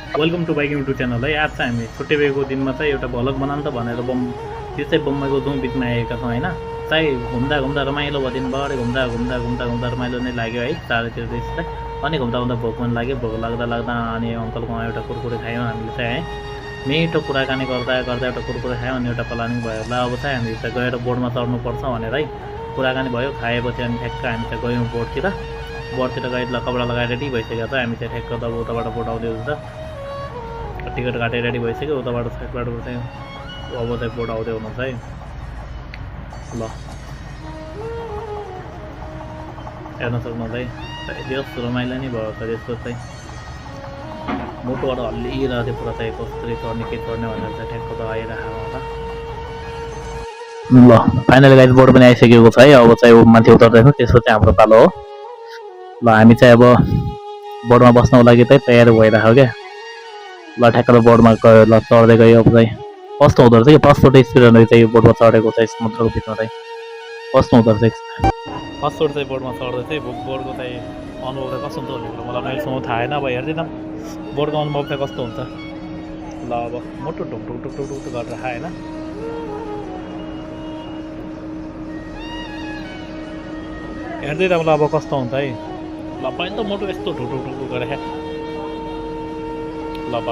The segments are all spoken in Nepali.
Welcome to biking YouTube channel है। आज चाहिँ हामी छुट्टै भएको दिनमा चाहिँ एउटा भ्लग बनाउनु त भनेर त्यो चाहिँ बम्बईको जाउँ बिचमा आएका छौँ होइन। चाहिँ घुम्दा घुम्दा रमाइलो भयो, दिनभरि घुम्दा घुम्दा घुम्दा घुम्दा रमाइलो नै लाग्यो है चारैतिर चाहिँ। अनि घुम्दा घुम्दा भोक पनि लाग्यो, भोक लाग्दा लाग्दा अनि अङ्कलकोमा एउटा कुरकुरे खायौँ हामीले चाहिँ है। मिठो कुराकानी गर्दा गर्दा एउटा कुरकुरे खायौँ अनि एउटा प्लानिङ भयो ल अब चाहिँ हामी चाहिँ गएर बोर्डमा चढ्नुपर्छ भनेर है कुराकानी भयो। खाएपछि अनि ठ्याक्क हामी चाहिँ गयौँ बोर्डतिर गएर ल कपडा लगाएर रेडी भइसकेको छ। हामी चाहिँ ठ्याक्क तब उताबाट बोर्ड आउँदै हुन्छ, टिकट काटेर रेडी भइसक्यो। उताबाट साइडबाट चाहिँ अब चाहिँ बोर्ड आउँदै हुनुहुन्छ है। ल हेर्न सक्नुहुन्छ है, यस्तो रमाइलो नै भयो छ। यसको चाहिँ मुटुबाट हल्लिरहेको थियो पुरा चाहिँ कसरी चढ्ने के चढ्ने भनेर चाहिँ ठ्याक्क त आइरहेको होला। ल फाइनली गाइड बोर्ड पनि आइसकेको छ है। अब चाहिँ माथि उतर्दैछौँ, त्यसको चाहिँ हाम्रो पालो हो। ल हामी चाहिँ अब बोर्डमा बस्नको लागि चाहिँ तयार भइरहेको क्या। ल ठ्याक्क बोर्डमा गयो, ल चढ्दै गयो। अब चाहिँ कस्तो हुँदो रहेछ कि फर्स्टचोटि एक्सपिरियन्स चाहिँ यो बोर्डमा चढेको चाहिँ समुद्रको बिचमा चाहिँ कस्तो हुँदो रहेछ। फर्स्टचोटि चाहिँ बोर्डमा चढ्दै चाहिँ बोर्डको चाहिँ अनुभव चाहिँ कस्तो हुन्छ भनेर मलाई अहिलेसम्म थाहा होइन। अब हेर्दिनँ बोर्डको अनुभव चाहिँ कस्तो हुन्छ। ल अब मोटो ढुकढुक ढुकढुक ढुकढुक गरेर होइन हेर्दै त मलाई अब कस्तो हुन्छ है। ल पहिला त मोटो यस्तो ढुकढुक ढुकढुक गरेर ल अब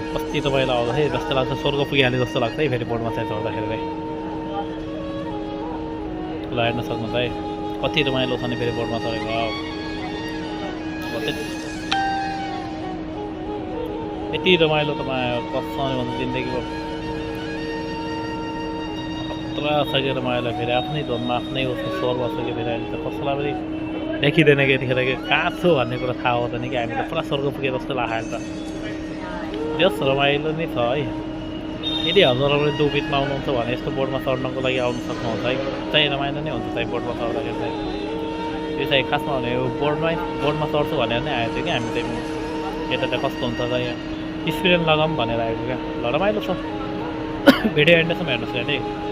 कति तपाईँलाई आउँदा है जस्तो लाग्छ स्वर्ग पुगिहाल्यो जस्तो लाग्छ है फेरि बोर्डमा चाहिँ चढ्दाखेरि चाहिँ। ल हेर्न सक्नुहुन्छ है कति रमाइलो छ नि फेरि बोर्डमा चढेको। यति रमाइलो तपाईँ कसरी भन्नु जिन्दगीमा खतरा छ कि रमाइलो फेरि आफ्नै धुनमा आफ्नै उसको स्वर्ग छ कि फेरि अहिले त कसैलाई पनि देखिँदैन कि यतिखेर कि कहाँ छु भन्ने कुरा थाहा हुँदैन कि हामी त पुरा स्वर्ग पुगे जस्तो लाग्यो त। त्यस रमाइलो नै छ है। यदि हजुरहरूले दुबितमा आउनुहुन्छ भने यस्तो बोर्डमा चढ्नको लागि आउनु सक्नुहुन्छ है। चाहिँ रमाइलो नै हुन्छ चाहिँ बोर्डमा चढ्दाखेरि चाहिँ। यो चाहिँ खासमा भने यो बोर्डमा चढ्छु भनेर नै आएको थियो कि हामी चाहिँ यता चाहिँ कस्तो हुन्छ त यहाँ एक्सपिरियन्स लगाऊँ भनेर आएको क्या। ल रमाइलो छ। भिडियो एन्डसम्म हेर्नुहोस् क्या।